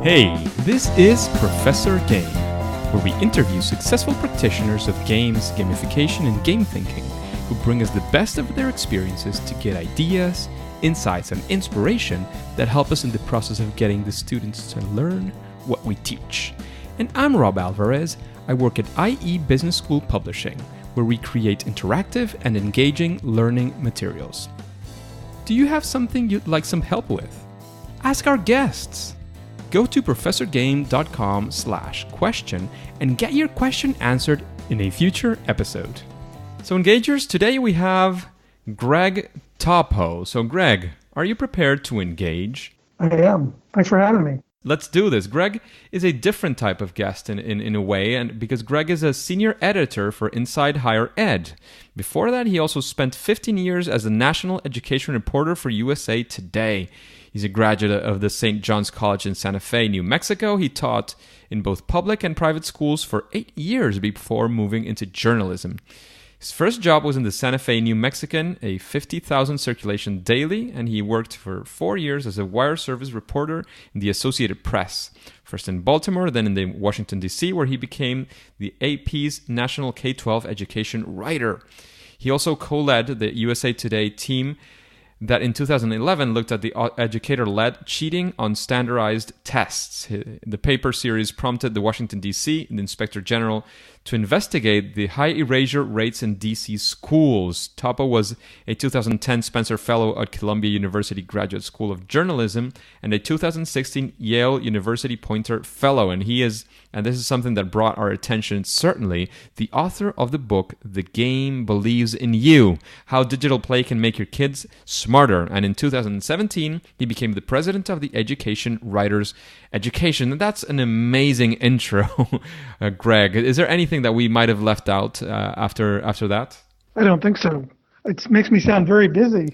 Hey, this is Professor Game, where we interview successful practitioners of games, gamification, and game thinking who bring us the best of their experiences to get ideas, insights, and inspiration that help us in the process of getting the students to learn what we teach. And I'm Rob Alvarez. I work at IE Business School Publishing, where we create interactive and engaging learning materials. Do you have something you'd like some help with? Ask our guests. Go to professorgame.com/question and get your question answered in a future episode. So engagers, today we have Greg Toppo. So Greg, are you prepared to engage? I am. Thanks for having me. Let's do this. Greg is a different type of guest in a way, and because Greg is a senior editor for Inside Higher Ed. Before that, he also spent 15 years as a national education reporter for USA Today. He's a graduate of the St. John's College in Santa Fe, New Mexico. He taught in both public and private schools for 8 years before moving into journalism. His first job was in the Santa Fe New Mexican, a 50,000 circulation daily, and he worked for 4 years as a wire service reporter in the Associated Press. First in Baltimore, then in the Washington, D.C., where he became the AP's national K-12 education writer. He also co-led the USA Today team that in 2011 looked at the educator-led cheating on standardized tests. The paper series prompted the Washington, D.C. and the Inspector General to investigate the high erasure rates in D.C. schools. Toppo was a 2010 Spencer Fellow at Columbia University Graduate School of Journalism and a 2016 Yale University Poynter Fellow. And he is, and this is something that brought our attention, certainly, the author of the book, The Game Believes in You, How Digital Play Can Make Your Kids Smarter. And in 2017, he became the president of the Education Writers Education. And that's an amazing intro, Greg. Is there anything that we might have left out after that? I don't think so. It makes me sound very busy.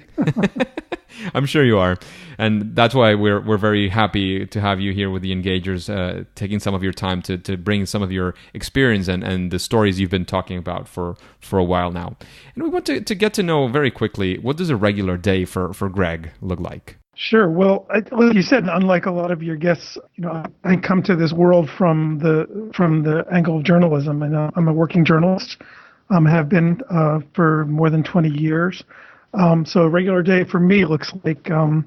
I'm sure you are. And that's why we're very happy to have you here with the Engagers, taking some of your time to bring some of your experience and the stories you've been talking about for a while now. And we want to get to know very quickly, what does a regular day for Greg look like? Sure. Well, like you said, unlike a lot of your guests, I come to this world from the angle of journalism, and I'm a working journalist. Have been for more than 20 years. So a regular day for me looks like, a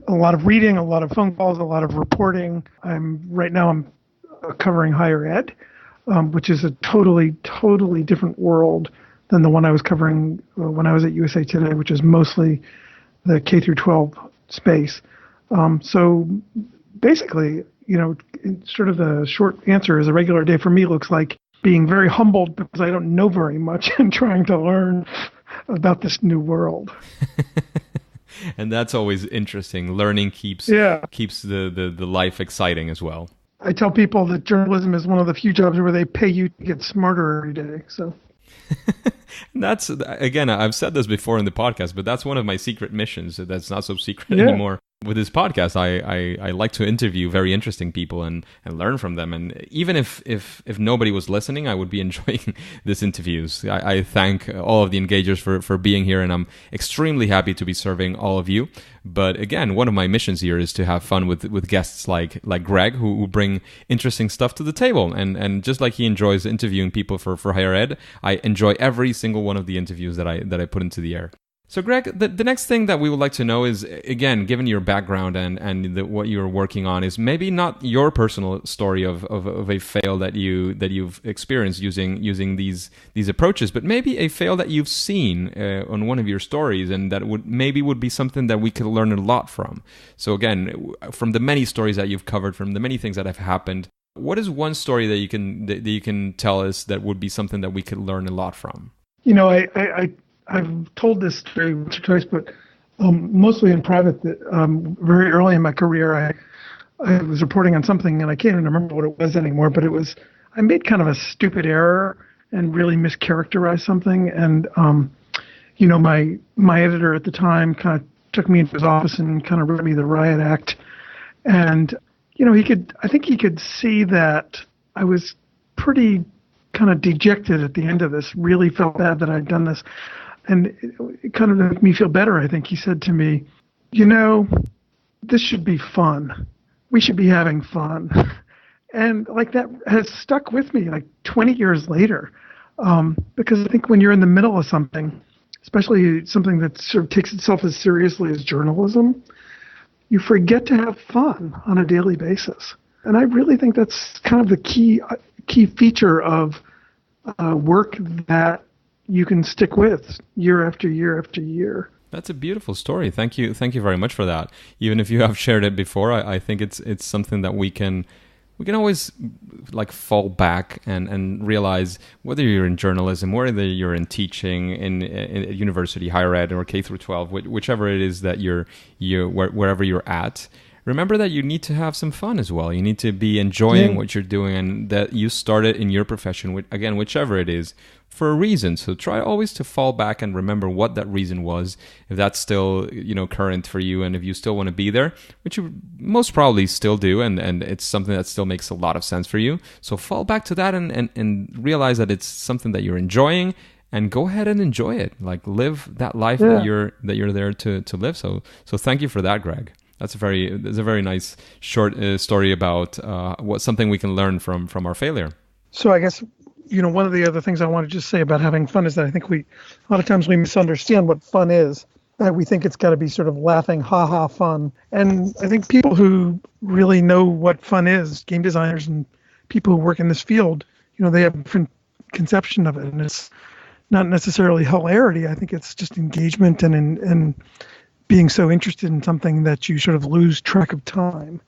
lot of reading, a lot of phone calls, a lot of reporting. Right now I'm covering higher ed, which is a totally different world than the one I was covering when I was at USA Today, which is mostly the K through 12 space. So basically, sort of the short answer is a regular day for me looks like being very humbled because I don't know very much and trying to learn about this new world. And that's always interesting. Learning keeps the life exciting as well. I tell people that journalism is one of the few jobs where they pay you to get smarter every day. So that's, again, I've said this before in the podcast, but that's one of my secret missions. That's not so secret anymore. With this podcast, I like to interview very interesting people and learn from them. And even if nobody was listening, I would be enjoying these interviews. I thank all of the engagers for being here, and I'm extremely happy to be serving all of you. But again, one of my missions here is to have fun with guests like Greg, who bring interesting stuff to the table. And just like he enjoys interviewing people for higher ed, I enjoy every single one of the interviews that I put into the air. So Greg, the next thing that we would like to know is, again, given your background and what you're working on, is maybe not your personal story of a fail that you've experienced using these approaches, but maybe a fail that you've seen on one of your stories, and that would be something that we could learn a lot from. So again, from the many stories that you've covered, from the many things that have happened, what is one story that you can tell us that would be something that we could learn a lot from? I've told this story once or twice, but mostly in private. That very early in my career, I was reporting on something, and I can't even remember what it was anymore. But I made kind of a stupid error and really mischaracterized something. And my editor at the time kind of took me into his office and kind of read me the riot act. And I think he could see that I was pretty kind of dejected at the end of this. Really felt bad that I'd done this. And it kind of made me feel better. I think he said to me, this should be fun. we should be having fun. And like that has stuck with me like 20 years later. Because I think when you're in the middle of something, especially something that sort of takes itself as seriously as journalism, you forget to have fun on a daily basis. And I really think that's kind of the key feature of work that you can stick with year after year after year. That's a beautiful story. Thank you very much for that. Even if you have shared it before, I think it's something that we can always like fall back and realize, whether you're in journalism, whether you're in teaching in university, higher ed, or K through 12, whichever it is that wherever you're at. Remember that you need to have some fun as well. You need to be enjoying what you're doing, and that you started in your profession, whichever it is, for a reason. So try always to fall back and remember what that reason was, if that's still current for you, and if you still want to be there, which you most probably still do, and it's something that still makes a lot of sense for you. So fall back to that and realize that it's something that you're enjoying, and go ahead and enjoy it. Like, live that life that you're there to live. So thank you for that, Greg. That's a very nice short story about something we can learn from our failure. So I guess, one of the other things I want to just say about having fun is that I think a lot of times we misunderstand what fun is. That we think it's got to be sort of laughing, ha-ha fun. And I think people who really know what fun is, game designers and people who work in this field, they have a different conception of it. And it's not necessarily hilarity. I think it's just engagement and being so interested in something that you sort of lose track of time.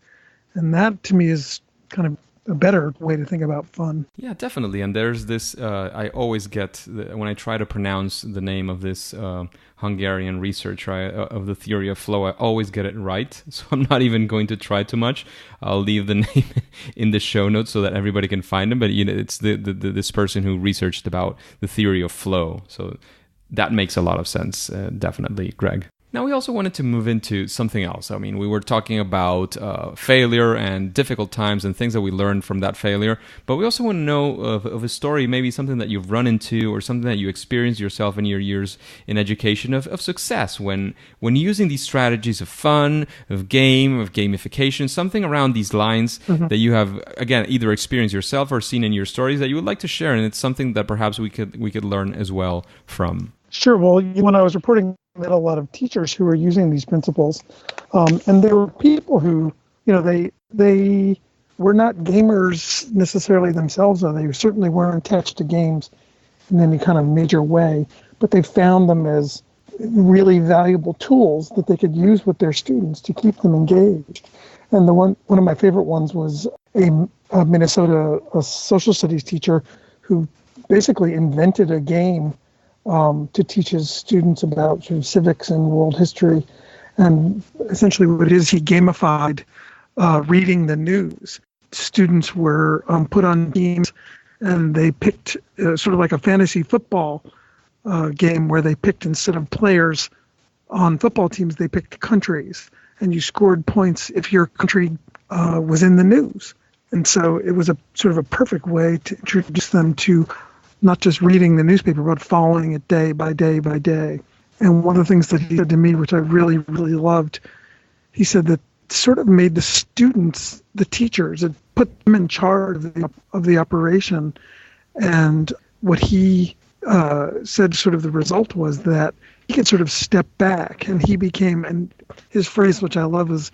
And that, to me, is kind of a better way to think about fun. Yeah, definitely. And there's this, I always get, when I try to pronounce the name of this Hungarian researcher of the theory of flow, I always get it right. So I'm not even going to try too much. I'll leave the name in the show notes so that everybody can find him. But it's this person who researched about the theory of flow. So that makes a lot of sense, definitely, Greg. Now, we also wanted to move into something else. I mean, we were talking about failure and difficult times and things that we learned from that failure, but we also want to know of a story, maybe something that you've run into or something that you experienced yourself in your years in education of success when using these strategies of fun, of gamification, something around these lines that you have, again, either experienced yourself or seen in your stories that you would like to share, and it's something that perhaps we could learn as well from. Sure. Well, when I was reporting, I met a lot of teachers who were using these principles, and there were people who, they were not gamers necessarily themselves, or they certainly weren't attached to games in any kind of major way, but they found them as really valuable tools that they could use with their students to keep them engaged. And one of my favorite ones was a Minnesota social studies teacher who basically invented a game to teach his students about sort of civics and world history. And essentially what it is, he gamified reading the news. Students were put on teams, and they picked sort of like a fantasy football game where they picked, instead of players on football teams, they picked countries. And you scored points if your country was in the news. And so it was a sort of a perfect way to introduce them to not just reading the newspaper, but following it day by day by day. And one of the things that he said to me, which I really, really loved, he said that sort of made the students the teachers. It put them in charge of the operation. And what he said sort of the result was that he could sort of step back, and and his phrase, which I love, is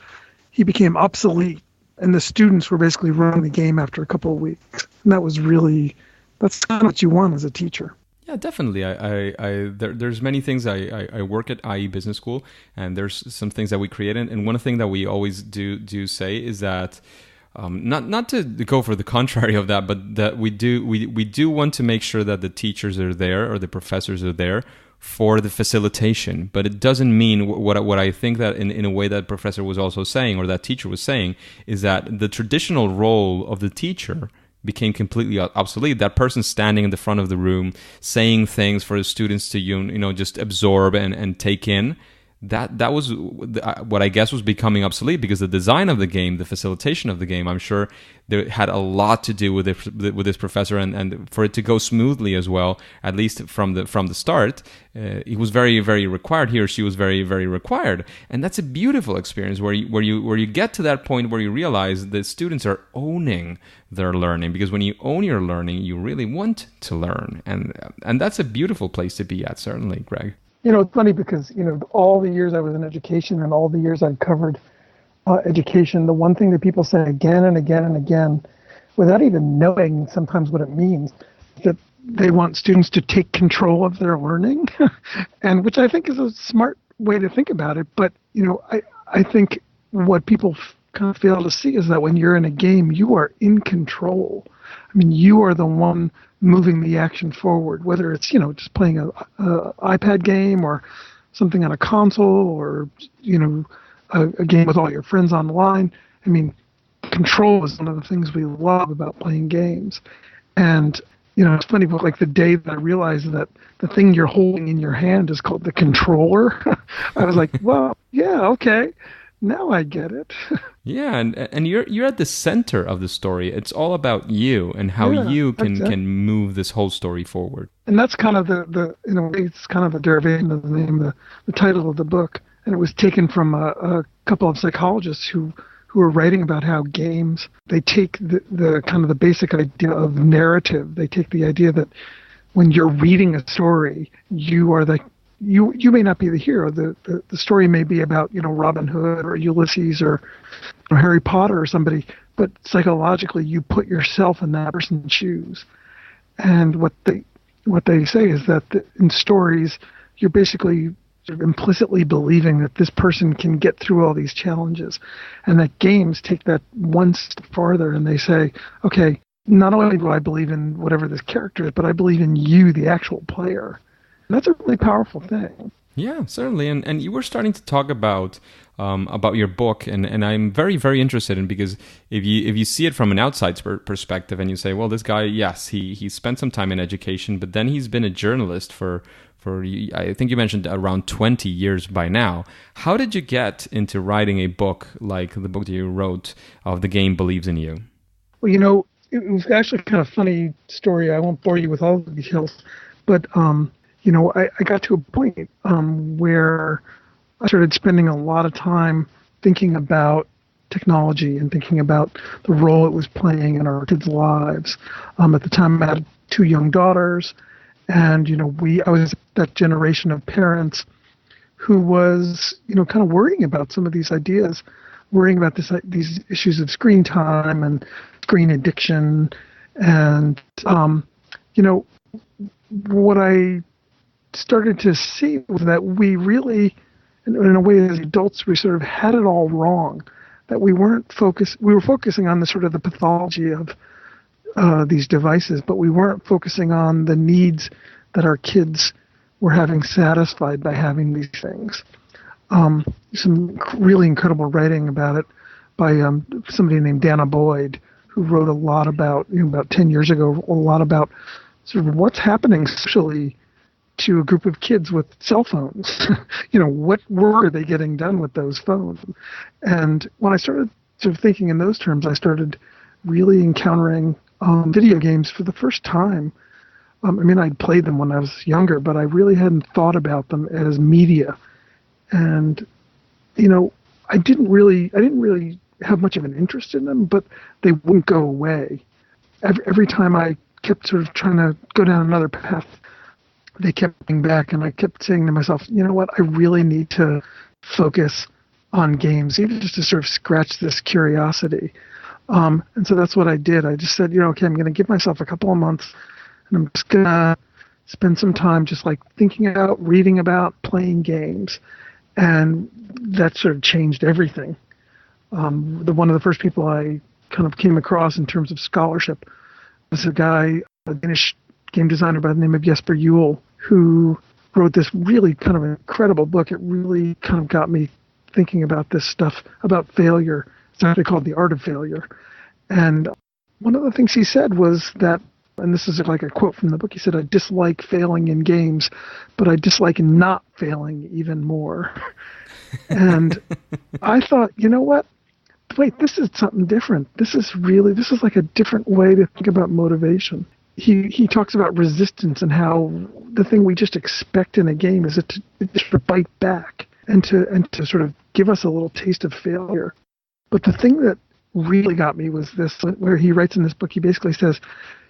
he became obsolete, and the students were basically running the game after a couple of weeks. And that's kind of what you want as a teacher. Yeah, definitely. There's many things. I work at IE Business School, and there's some things that we create. And one thing that we always do say is that not to go for the contrary of that, but that we do want to make sure that the teachers are there or the professors are there for the facilitation. But it doesn't mean what I think that in a way that professor was also saying, or that teacher was saying, is that the traditional role of the teacher became completely obsolete. That person standing in the front of the room saying things for the students to just absorb and take in, that was what I guess was becoming obsolete, because the design of the game, the facilitation of the game, I'm sure there had a lot to do with this professor, and for it to go smoothly as well, at least from the start, he was very, very required. He or she was very, very required, and that's a beautiful experience where you get to that point where you realize that students are owning their learning, because when you own your learning, you really want to learn, and that's a beautiful place to be at, certainly, Greg. It's funny because, all the years I was in education and all the years I've covered education, the one thing that people say again and again and again, without even knowing sometimes what it means, is that they want students to take control of their learning, and which I think is a smart way to think about it. But, I think what people kind of fail to see is that when you're in a game, you are in control. I mean, you are the one moving the action forward, whether it's, just playing a iPad game or something on a console, or, a game with all your friends online. I mean, control is one of the things we love about playing games. And, it's funny, but like the day that I realized that the thing you're holding in your hand is called the controller, I was like, well, yeah, okay. Now I get it. Yeah, and you're at the center of the story. It's all about you and how you can move this whole story forward. And that's kind of the in a way, it's kind of a derivation of the name, the title of the book. And it was taken from a couple of psychologists who were writing about how games, they take the kind of the basic idea of narrative. They take the idea that when you're reading a story, you are you may not be the hero. The story may be about, Robin Hood or Ulysses or Harry Potter or somebody, but psychologically you put yourself in that person's shoes. And what they say is that in stories, you're basically sort of implicitly believing that this person can get through all these challenges, and that games take that one step farther, and they say, okay, not only do I believe in whatever this character is, but I believe in you, the actual player. That's a really powerful thing. Yeah, certainly. And you were starting to talk about your book, and I'm very, very interested in, because if you see it from an outside perspective and you say, well, this guy, yes, he spent some time in education, but then he's been a journalist for I think you mentioned around 20 years by now. How did you get into writing a book like the book that you wrote of The Game Believes in You? Well, it was actually kind of a funny story. I won't bore you with all the details, but I got to a point where I started spending a lot of time thinking about technology and thinking about the role it was playing in our kids' lives. At the time, I had 2 young daughters, and I was that generation of parents who was kind of worrying about some of these ideas, worrying about these issues of screen time and screen addiction, and what I started to see was that we really, in a way, as adults, we sort of had it all wrong. That we were focusing on the sort of the pathology of these devices, but we weren't focusing on the needs that our kids were having satisfied by having these things. Some really incredible writing about it by somebody named Dana Boyd, who wrote a lot about, about 10 years ago, a lot about sort of what's happening socially to a group of kids with cell phones. What were they getting done with those phones? And when I started sort of thinking in those terms, I started really encountering video games for the first time. I'd played them when I was younger, but I really hadn't thought about them as media. And, I didn't really have much of an interest in them, but they wouldn't go away. Every time I kept sort of trying to go down another path, they kept coming back, and I kept saying to myself, you know what, I really need to focus on games, even just to sort of scratch this curiosity. And so that's what I did. I just said, okay, I'm going to give myself a couple of months, and I'm just going to spend some time just like thinking about, reading about, playing games. And that sort of changed everything. One of the first people I kind of came across in terms of scholarship was a guy, a Danish game designer by the name of Jesper Juhl, who wrote this really kind of incredible book. It really kind of got me thinking about this stuff, about failure. It's actually called The Art of Failure. And one of the things he said was that and this is like a quote from the book. He said, "I dislike failing in games, but I dislike not failing even more." And I thought, you know what? Wait, this is something different. This is like a different way to think about motivation. He talks about resistance and how the thing we just expect in a game is to just bite back and to sort of give us a little taste of failure. But the thing that really got me was this, where he writes in this book, he basically says,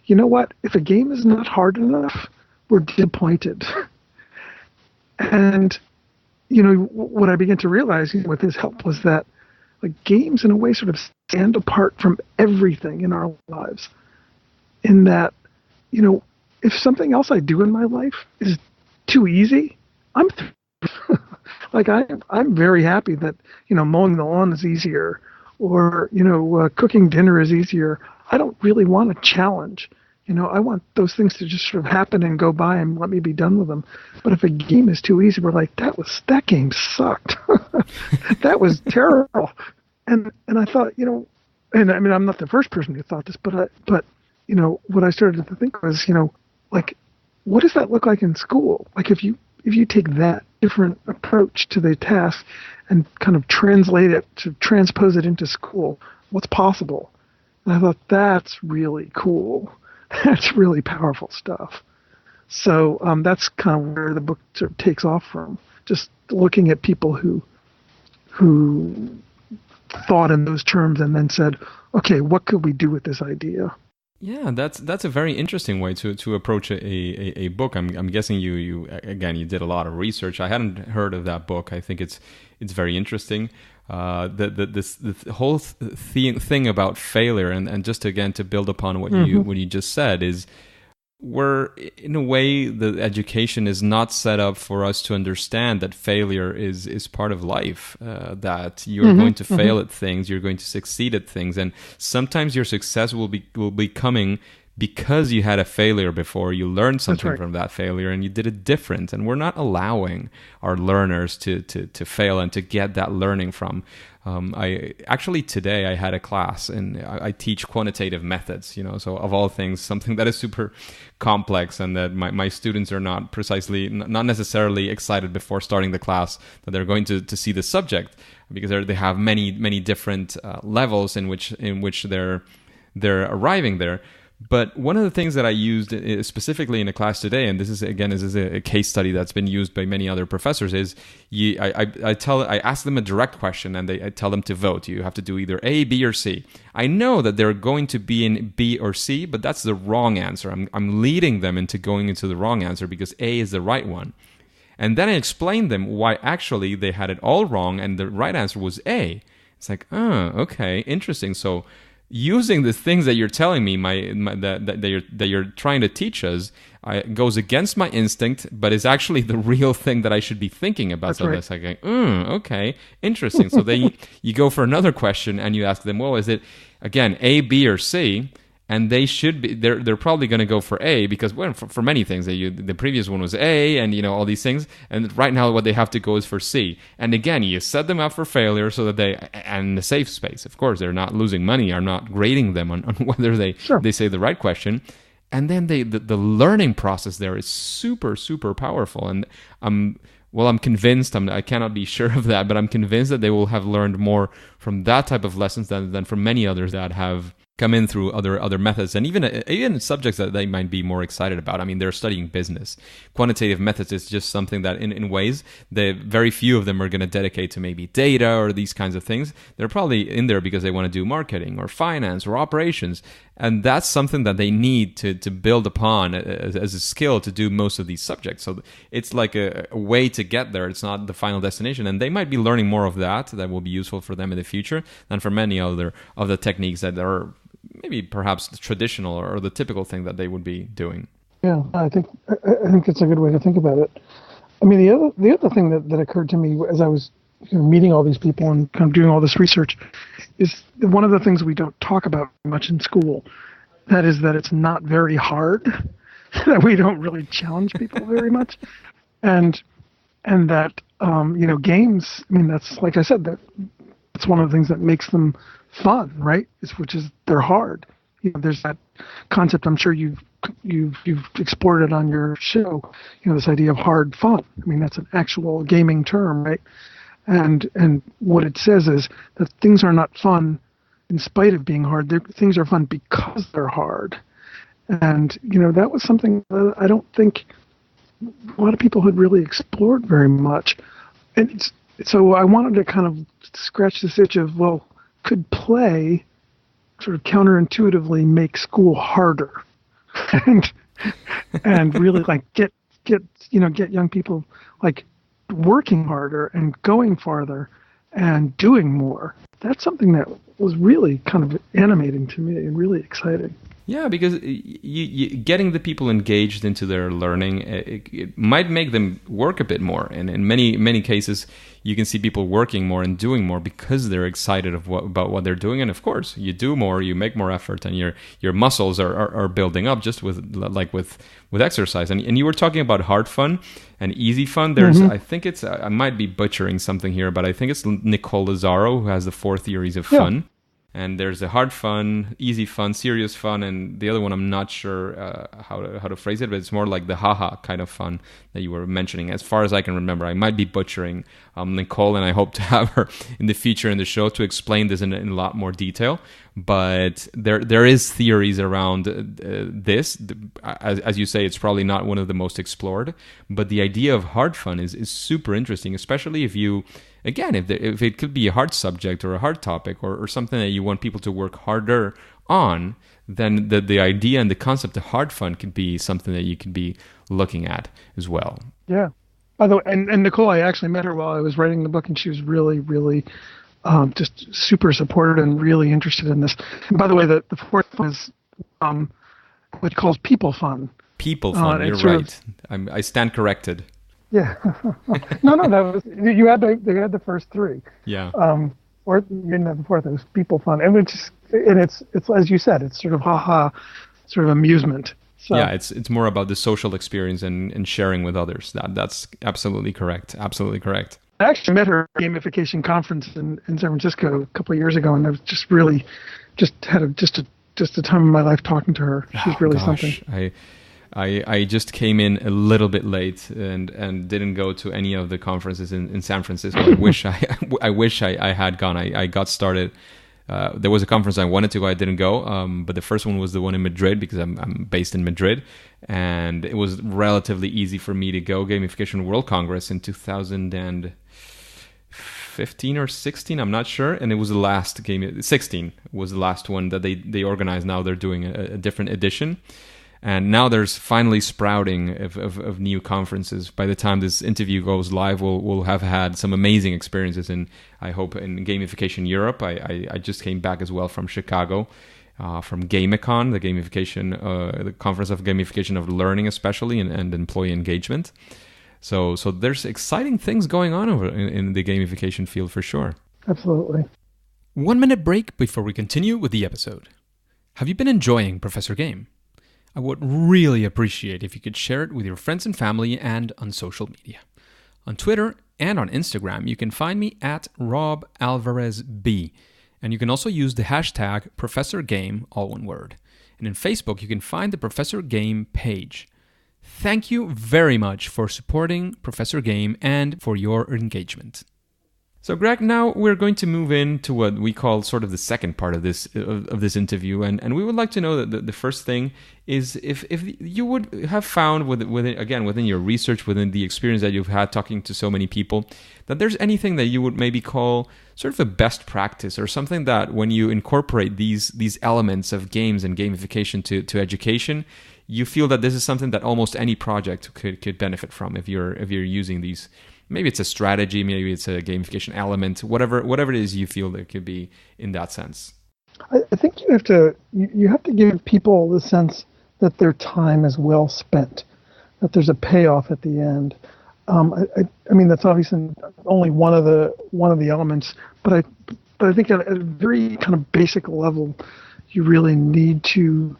you know what? If a game is not hard enough, we're disappointed. And, what I began to realize with his help was that like games in a way sort of stand apart from everything in our lives, in that, if something else I do in my life is too easy, I'm like I'm very happy that mowing the lawn is easier, or cooking dinner is easier. I don't really want a challenge. I want those things to just sort of happen and go by and let me be done with them. But if a game is too easy, we're like, that game sucked. That was terrible. And I thought, and I mean, I'm not the first person who thought this, but what I started to think was, like, what does that look like in school? Like if you take that different approach to the task and kind of transpose it into school, what's possible? And I thought, that's really cool. That's really powerful stuff. So that's kind of where the book sort of takes off from, just looking at people who thought in those terms and then said, okay, what could we do with this idea? Yeah, that's a very interesting way to approach a book. I'm guessing you did a lot of research. I hadn't heard of that book. I think it's very interesting. The whole thing about failure, and just again to build upon what you just said, is we're in a way the education is not set up for us to understand that failure is part of life, that you're going to fail at things, you're going to succeed at things, and sometimes your success will be coming because you had a failure before, you learned something from that failure and you did it different. And we're not allowing our learners to fail and to get that learning from. Today I had a class and I teach quantitative methods, so of all things, something that is super complex and that my students are not necessarily excited before starting the class that they're going to see the subject, because they have many different levels in which they're arriving there. But one of the things that I used specifically in a class today, and this is a case study that's been used by many other professors, is I ask them a direct question and I tell them to vote. You have to do either A, B, or C. I know that they're going to be in B or C, but that's the wrong answer. I'm leading them into going into the wrong answer because A is the right one. And then I explain them why actually they had it all wrong and the right answer was A. It's like, oh, okay, interesting. So using the things that you're telling me, that you're trying to teach us, goes against my instinct, but is actually the real thing that I should be thinking about. That's so right. That's like, okay, interesting. So then you go for another question and you ask them, well, is it again A, B, or C? And they should be. They're probably going to go for A because for many things, the previous one was A, and all these things. And right now, what they have to go is for C. And again, you set them up for failure so that and the safe space. Of course, they're not losing money. Are not grading them on whether they say the right question. And then the learning process there is super powerful. And I'm convinced. I cannot be sure of that, but I'm convinced that they will have learned more from that type of lessons than from many others that have come in through other methods, and even subjects that they might be more excited about. I mean, they're studying business. Quantitative methods is just something that in ways very few of them are going to dedicate to maybe data or these kinds of things. They're probably in there because they want to do marketing or finance or operations, and that's something that they need to build upon as a skill to do most of these subjects. So it's like a way to get there. It's not the final destination, and they might be learning more of that will be useful for them in the future than for many other of the techniques that are maybe perhaps the traditional or the typical thing that they would be doing. Yeah, I think it's a good way to think about it. I mean, the other thing that occurred to me as I was meeting all these people and kind of doing all this research is one of the things we don't talk about much in school. That is that it's not very hard, that we don't really challenge people very much, and that games. I mean, that's like I said, that's one of the things that makes them fun, right? Which is they're hard. There's that concept. I'm sure you've explored it on your show. This idea of hard fun. I mean, that's an actual gaming term, right? And what it says is that things are not fun in spite of being hard. Things are fun because they're hard. And that was something that I don't think a lot of people had really explored very much. And so I wanted to kind of scratch this itch of, well, could play sort of counterintuitively make school harder, and really like get young people like working harder and going farther and doing more. That's something that was really kind of animating to me and really exciting. Yeah, because you getting the people engaged into their learning, it might make them work a bit more. And in many cases, you can see people working more and doing more because they're excited about what they're doing. And of course, you do more, you make more effort, and your muscles are building up just with exercise. And you were talking about hard fun and easy fun. There's I think it's I might be butchering something here, but I think it's Nicole Lazzaro who has the 4 theories of fun. And there's a hard fun, easy fun, serious fun, and the other one I'm not sure how to phrase it, but it's more like the haha kind of fun that you were mentioning. As far as I can remember, I might be butchering Nicole, and I hope to have her in the future in the show to explain this in a lot more detail. But there is theories around this. As you say, it's probably not one of the most explored, but the idea of hard fun is super interesting, especially if you... Again, if it could be a hard subject or a hard topic or something that you want people to work harder on, then the idea and the concept of hard fun could be something that you could be looking at as well. Yeah. By the way, and Nicole, I actually met her while I was writing the book, and she was really, really just super supportive and really interested in this. And by the way, the fourth one is what calls people fun. People fun, you're right. I stand corrected. Yeah, no, that was you had the first 3. Yeah, or you didn't have the fourth. It was people fun, and it's as you said, it's sort of haha, sort of amusement. So, yeah, it's more about the social experience and sharing with others. That's absolutely correct. Absolutely correct. I actually met her at a gamification conference in San Francisco a couple of years ago, and I was just really had a time of my life talking to her. She's really something. I just came in a little bit late and didn't go to any of the conferences in San Francisco. I wish I had gone. I got started. There was a conference I wanted to go. I didn't go. But the first one was the one in Madrid because I'm based in Madrid, and it was relatively easy for me to go. Gamification World Congress in 2015 or 16, I'm not sure. And it was the last 16 was the last one that they organized. Now they're doing a different edition. And now there's finally sprouting of new conferences. By the time this interview goes live, we'll have had some amazing experiences I hope in Gamification Europe. I just came back as well from Chicago, from GamiCon, the conference of gamification of learning especially and employee engagement. So there's exciting things going on over in the gamification field for sure. Absolutely. 1 minute break before we continue with the episode. Have you been enjoying Professor Game? I would really appreciate if you could share it with your friends and family and on social media. On Twitter and on Instagram, you can find me at RobAlvarezB, and you can also use the hashtag ProfessorGame, all one word. And in Facebook, you can find the Professor Game page. Thank you very much for supporting Professor Game and for your engagement. So, Greg, now we're going to move into what we call sort of the second part of this interview, and we would like to know that the first thing is if you would have found within your research, within the experience that you've had talking to so many people, that there's anything that you would maybe call sort of a best practice or something that when you incorporate these elements of games and gamification to education, you feel that this is something that almost any project could benefit from if you're using these. Maybe it's a strategy, maybe it's a gamification element, whatever it is you feel that could be in that sense. I think you have to give people the sense that their time is well spent, that there's a payoff at the end. I mean that's obviously only one of the elements, but I think at a very kind of basic level, you really need to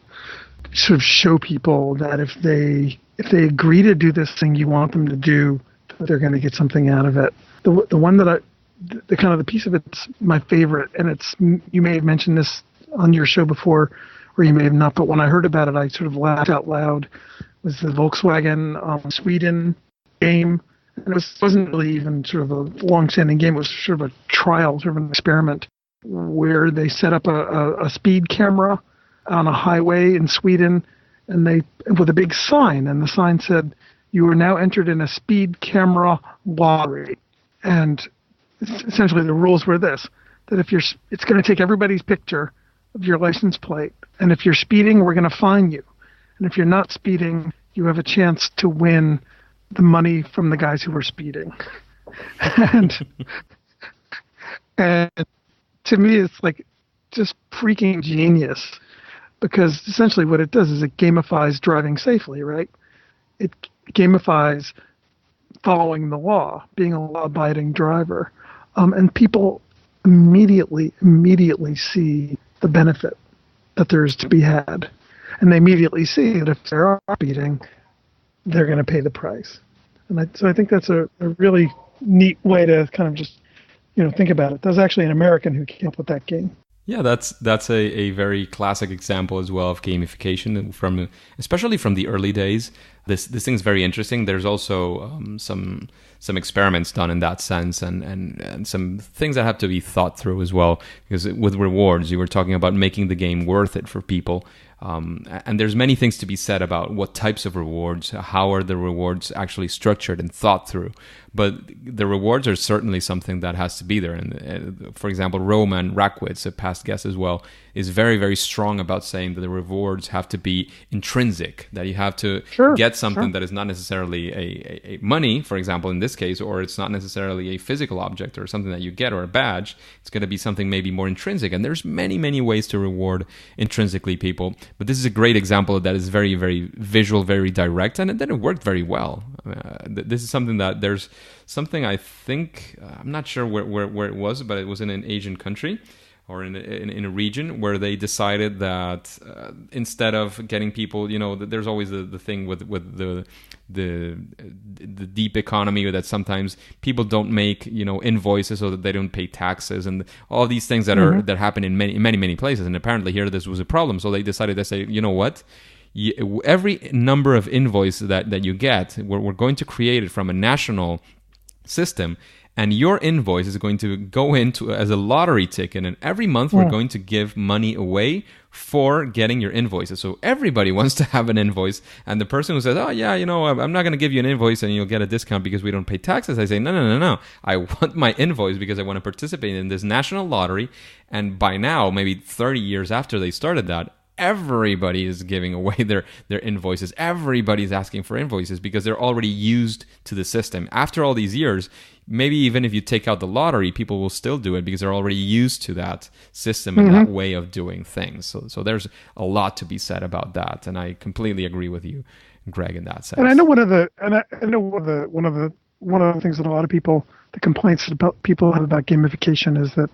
sort of show people that if they agree to do this thing you want them to do, they're going to get something out of it. The one that the piece of it's my favorite, and you may have mentioned this on your show before, or you may have not. But when I heard about it, I sort of laughed out loud. It was the Volkswagen Sweden game. And it wasn't really even sort of a long-standing game. It was sort of a trial, sort of an experiment, where they set up a speed camera on a highway in Sweden, and they with a big sign, and the sign said, "You are now entered in a speed camera lottery." And essentially, the rules were this: that it's going to take everybody's picture of your license plate, and if you're speeding, we're going to fine you, and if you're not speeding, you have a chance to win the money from the guys who were speeding. and to me, it's like just freaking genius, because essentially what it does is it gamifies driving safely, right? It gamifies following the law, being a law-abiding driver, and people immediately see the benefit that there is to be had, and they immediately see that if they're speeding, they're going to pay the price. And so I think that's a really neat way to kind of just, think about it. There's actually an American who came up with that game. Yeah, that's a very classic example as well of gamification, especially from the early days. This thing's very interesting. There's also some experiments done in that sense, and some things that have to be thought through as well. Because with rewards, you were talking about making the game worth it for people. And there's many things to be said about what types of rewards, how are the rewards actually structured and thought through. But the rewards are certainly something that has to be there. And for example, Roman Rackwitz, a past guest as well, is very, very strong about saying that the rewards have to be intrinsic, that you have to get something that is not necessarily a money, for example, in this case, or it's not necessarily a physical object or something that you get or a badge. It's going to be something maybe more intrinsic. And there's many, many ways to reward intrinsically people. But this is a great example that is very, very visual, very direct, and then it worked very well. This is something that there's something I think, I'm not sure where it was, but it was in an Asian country or in a region where they decided that instead of getting people, there's always the thing with the deep economy that sometimes people don't make invoices so that they don't pay taxes and all these things that that happen in many places. And apparently here this was a problem, so they decided to say, you know what? Every number of invoices that you get, we're going to create it from a national system, and your invoice is going to go into as a lottery ticket, and every month we're going to give money away for getting your invoices. So everybody wants to have an invoice, and the person who says, oh yeah, I'm not going to give you an invoice and you'll get a discount because we don't pay taxes, I say, no, I want my invoice because I want to participate in this national lottery. And by now, maybe 30 years after they started that, everybody is giving away their invoices. Everybody's asking for invoices because they're already used to the system. After all these years, maybe even if you take out the lottery, people will still do it because they're already used to that system and that way of doing things. So there's a lot to be said about that, and I completely agree with you, Greg, in that sense. And I know one of the things that a lot of people, the complaints about people have about gamification is that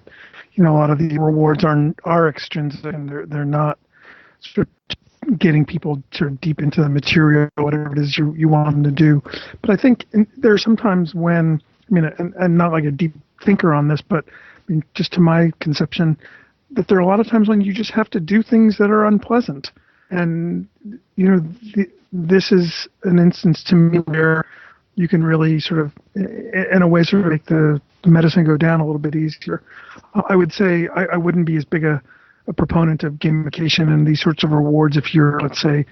a lot of the rewards are extrinsic and they're not sort of getting people sort of deep into the material, whatever it is you want them to do. But I think there are sometimes when, and not like a deep thinker on this, but just to my conception, that there are a lot of times when you just have to do things that are unpleasant. And, this is an instance to me where you can really sort of, in a way, sort of make the medicine go down a little bit easier. I would say I wouldn't be as big a proponent of gamification and these sorts of rewards if you're, let's say,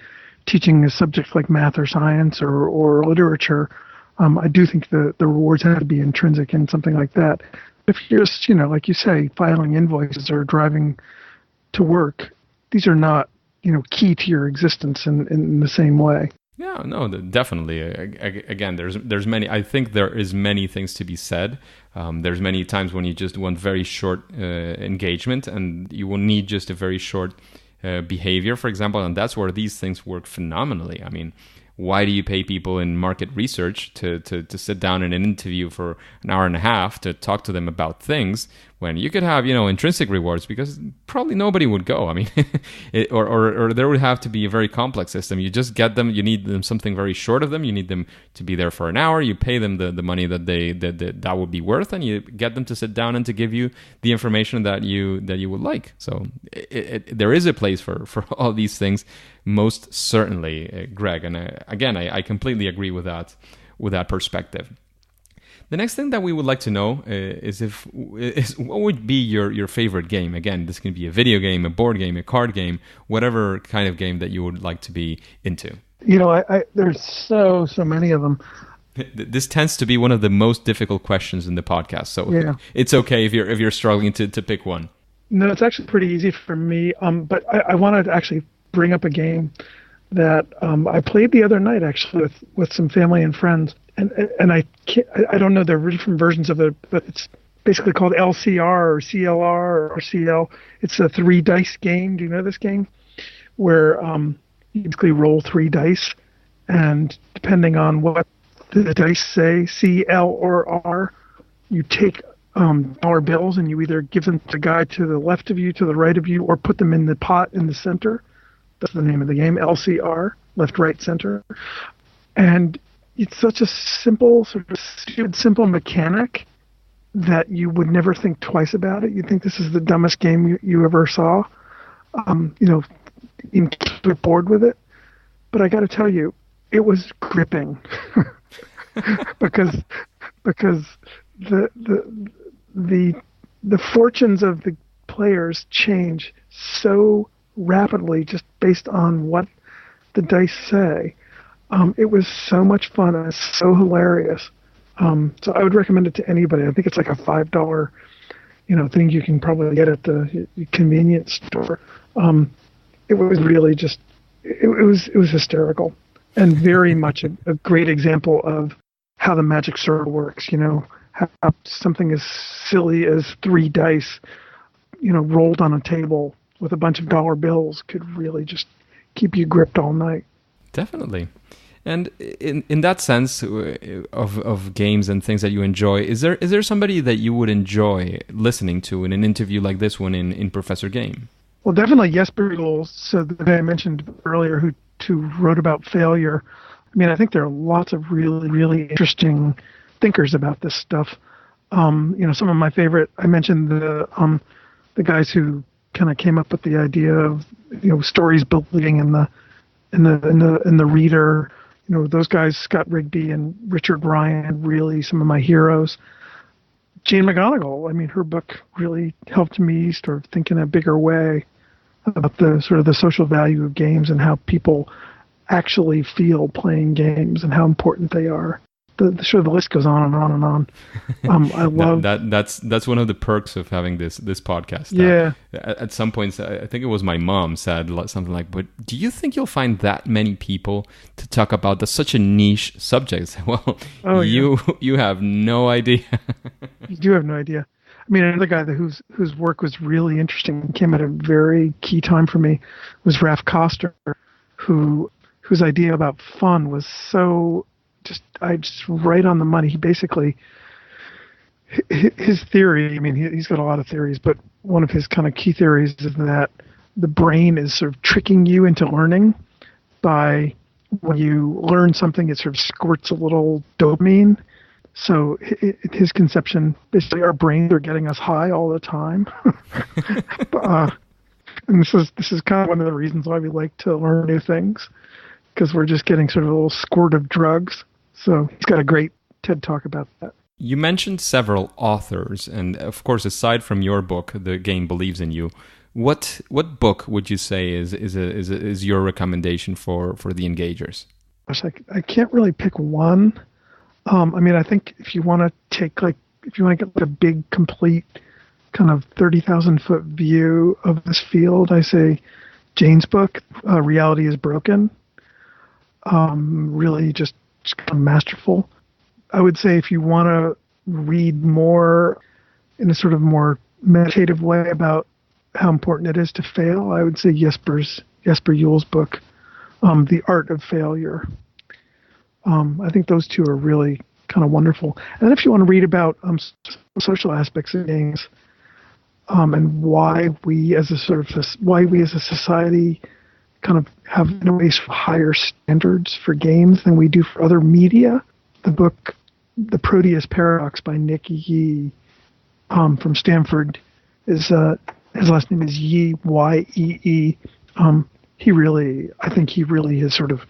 teaching a subject like math or science or literature. I do think the rewards have to be intrinsic in something like that. If you're just, like you say, filing invoices or driving to work, these are not, key to your existence in the same way. Yeah, no, definitely. Again, there's many. I think there is many things to be said. There's many times when you just want very short engagement, and you will need just a very short behavior, for example, and that's where these things work phenomenally. why do you pay people in market research to sit down in an interview for an hour and a half to talk to them about things when you could have, intrinsic rewards, because probably nobody would go. I mean, or there would have to be a very complex system. You just get them, you need them something very short of them, you need them to be there for an hour, you pay them the money that would be worth, and you get them to sit down and to give you the information that you would like. So there is a place for all these things, most certainly, Greg. And I completely agree with that perspective. The next thing that we would like to know is what would be your favorite game? Again, this can be a video game, a board game, a card game, whatever kind of game that you would like to be into. There's so many of them. This tends to be one of the most difficult questions in the podcast, so yeah. It's okay if you're struggling to pick one. No, it's actually pretty easy for me. But I wanted to actually bring up a game that I played the other night, actually, with some family and friends. And I don't know, there are different versions of it, but it's basically called LCR or CLR or CL. It's a 3 dice game. Do you know this game? Where you basically roll 3 dice, and depending on what the dice say, C, L, or R, you take dollar bills and you either give them to the guy to the left of you, to the right of you, or put them in the pot in the center. That's the name of the game, LCR, left, right, center. And it's such a simple mechanic that you would never think twice about it. You'd think this is the dumbest game you ever saw. You get bored with it. But I got to tell you, it was gripping because the fortunes of the players change so rapidly just based on what the dice say. It was so much fun and it's so hilarious. So I would recommend it to anybody. I think it's like a $5, thing you can probably get at the convenience store. It was really just, it was hysterical, and very much a great example of how the magic circle works. How something as silly as 3 dice, rolled on a table with a bunch of dollar bills could really just keep you gripped all night. Definitely. And in that sense of games and things that you enjoy, is there somebody that you would enjoy listening to in an interview like this one in Professor Game? Well, definitely Jesper Jules, so the guy I mentioned earlier who wrote about failure. I mean, I think there are lots of really, really interesting thinkers about this stuff. Some of my favorite, I mentioned the guys who kind of came up with the idea of stories believing in the reader. Those guys, Scott Rigby and Richard Ryan, really some of my heroes. Jane McGonigal, I mean, her book really helped me start thinking a bigger way about the sort of the social value of games and how people actually feel playing games and how important they are. The list goes on and on and on. I love that's one of the perks of having this podcast. Yeah. At some points, I think it was my mom said something like, "But do you think you'll find that many people to talk about such a niche subject?" Well, you have no idea. You do have no idea. I mean, another guy whose work was really interesting and came at a very key time for me was Ralph Koster, whose idea about fun was so just right on the money. He basically, his theory, I mean, he's got a lot of theories, but one of his kind of key theories is that the brain is sort of tricking you into learning by when you learn something, it sort of squirts a little dopamine. So his conception, basically our brains are getting us high all the time. And this is kind of one of the reasons why we like to learn new things, because we're just getting sort of a little squirt of drugs. So he's got a great TED Talk about that. You mentioned several authors, and of course, aside from your book, The Game Believes in You, what book would you say is your recommendation for the engagers? Gosh, I can't really pick one. I mean, I think if you want to get like a big, complete kind of 30,000-foot view of this field, I say Jane's book, Reality is Broken. Really just kind of masterful. I would say if you want to read more in a sort of more meditative way about how important it is to fail, I would say Jesper Jules' book, The Art of Failure. I think those two are really kind of wonderful. And then if you want to read about social aspects of games, and why we as a society kind of have in a way higher standards for games than we do for other media, the book The Proteus Paradox by Nick Yee from Stanford is his last name is Yee, Y-E-E. I think he really has sort of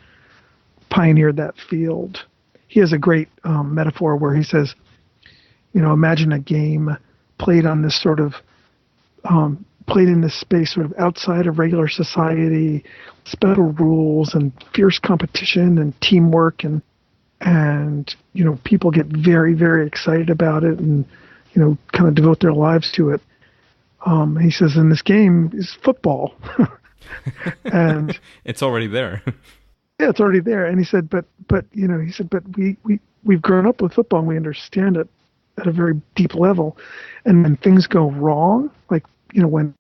pioneered that field. He has a great metaphor where he says, imagine a game played on this sort of played in this space sort of outside of regular society, special rules and fierce competition and teamwork, and people get very, very excited about it and kind of devote their lives to it. He says, and this game is football. And it's already there. Yeah, it's already there. And he said, but we've grown up with football and we understand it at a very deep level. And when things go wrong, like, when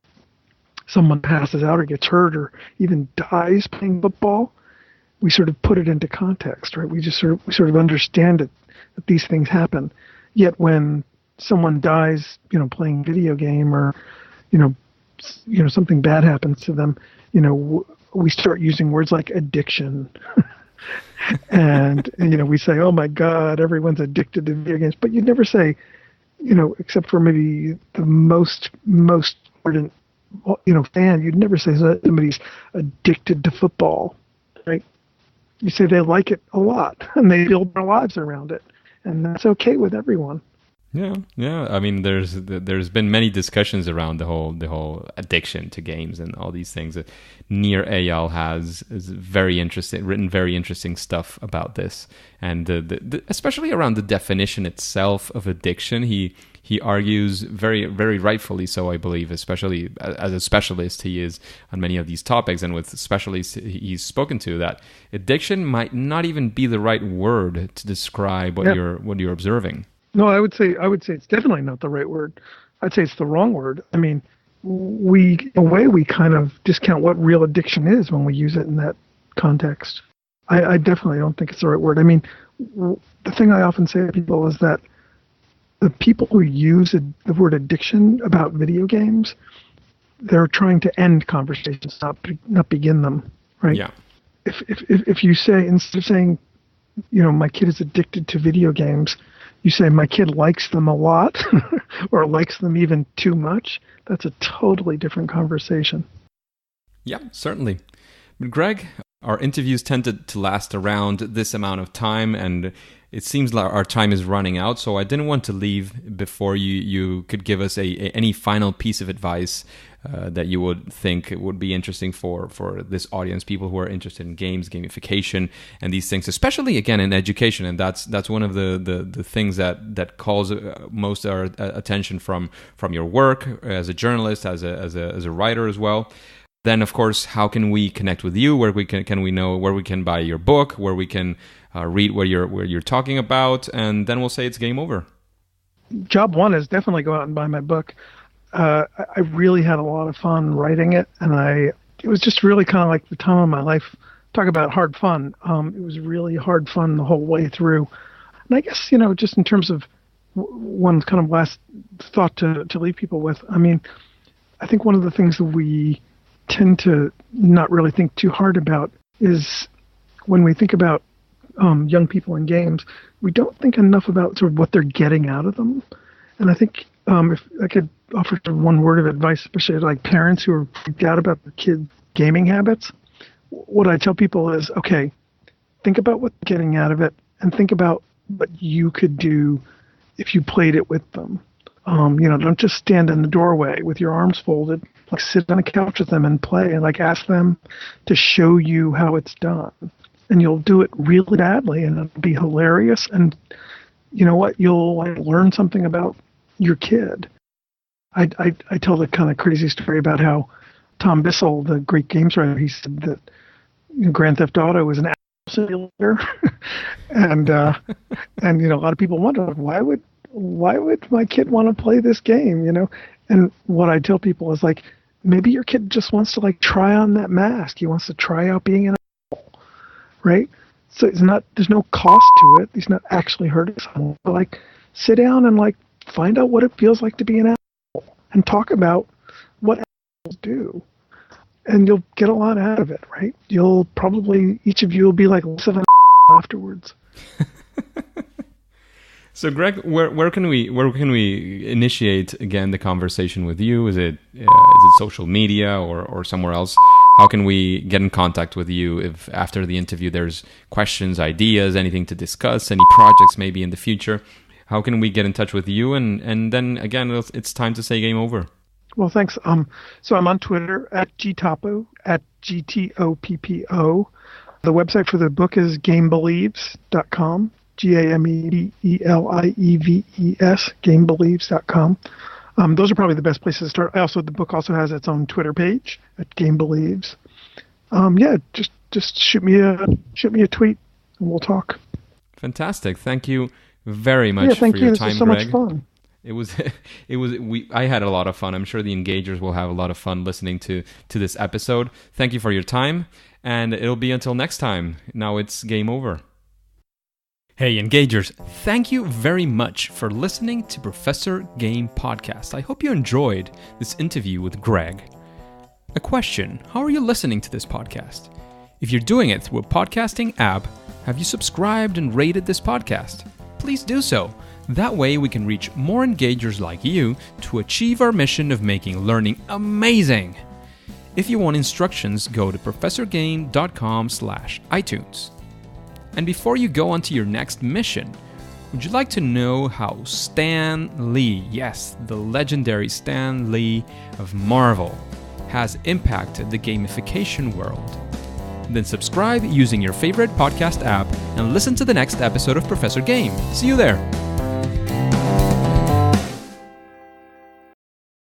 someone passes out or gets hurt or even dies playing football, we sort of put it into context, right? We sort of understand it, that these things happen. Yet when someone dies, playing video game or, something bad happens to them, we start using words like addiction. And, we say, oh my God, everyone's addicted to video games. But you'd never say, except for maybe the most ardent, fan, you'd never say somebody's addicted to football, right? You say they like it a lot and they build their lives around it. And that's okay with everyone. Yeah. I mean, there's been many discussions around the whole addiction to games and all these things. Nir Eyal is written very interesting stuff about this, and especially around the definition itself of addiction. He argues very, very rightfully so, I believe, especially as a specialist he is on many of these topics, and with specialists he's spoken to, that addiction might not even be the right word to describe what you're observing. No, I would say it's definitely not the right word. I'd say it's the wrong word. I mean, we kind of discount what real addiction is when we use it in that context. I definitely don't think it's the right word. I mean, the thing I often say to people is that the people who use the word addiction about video games, they're trying to end conversations, not begin them, right? Yeah. If you say, instead of saying, my kid is addicted to video games, you say my kid likes them a lot or likes them even too much, that's a totally different conversation. Yeah, certainly. But Greg, our interviews tend to last around this amount of time, and it seems like our time is running out, so I didn't want to leave before you could give us any final piece of advice that you would think would be interesting for this audience, people who are interested in games, gamification, and these things, especially again in education. And that's one of the things that calls most our attention from your work as a journalist, as a writer as well. Then, of course, how can we connect with you? Where can we know where we can buy your book? Where we can read where you're talking about? And then we'll say it's game over. Job one is definitely go out and buy my book. I really had a lot of fun writing it, and it was just really kind of like the time of my life. Talk about hard fun. It was really hard fun the whole way through. And I guess, just in terms of one kind of last thought to leave people with, I mean, I think one of the things that we tend to not really think too hard about is when we think about young people in games, we don't think enough about sort of what they're getting out of them. And I think if I could offer one word of advice, especially like parents who are freaked out about their kids' gaming habits, what I tell people is, okay, think about what they're getting out of it and think about what you could do if you played it with them. Don't just stand in the doorway with your arms folded. Like sit on a couch with them and play, and like ask them to show you how it's done. And you'll do it really badly, and it'll be hilarious. And you know what? You'll learn something about your kid. I tell the kind of crazy story about how Tom Bissell, the great games writer, he said that Grand Theft Auto is an simulator, and a lot of people wonder why would my kid want to play this game, And what I tell people is like, maybe your kid just wants to try on that mask. He wants to try out being an asshole, right? So there's no cost to it. He's not actually hurting someone. But like, sit down and like find out what it feels like to be an asshole and talk about what assholes do. And you'll get a lot out of it, right? You'll probably, each of you will be like less of an afterwards. So, Greg, where can we initiate again the conversation with you? Is it social media or somewhere else? How can we get in contact with you if after the interview there's questions, ideas, anything to discuss, any projects maybe in the future? How can we get in touch with you? And then again, it's time to say game over. Well, thanks. So I'm on Twitter at gtoppo, at GTOPPO. The website for the book is gamebelieves.com. GAMEDELIEVES, gamebelieves.com. Those are probably the best places to start. The book also has its own Twitter page at Game Believes. Just shoot me a tweet and we'll talk. Fantastic. Thank you very much for your time, This was so Greg. much fun. I had a lot of fun. I'm sure the engagers will have a lot of fun listening to this episode. Thank you for your time, and it'll be until next time. Now it's game over. Hey, engagers, thank you very much for listening to Professor Game Podcast. I hope you enjoyed this interview with Greg. A question: how are you listening to this podcast? If you're doing it through a podcasting app, have you subscribed and rated this podcast? Please do so. That way we can reach more engagers like you to achieve our mission of making learning amazing. If you want instructions, go to professorgame.com/iTunes. And before you go on to your next mission, would you like to know how Stan Lee, yes, the legendary Stan Lee of Marvel, has impacted the gamification world? Then subscribe using your favorite podcast app and listen to the next episode of Professor Game. See you there!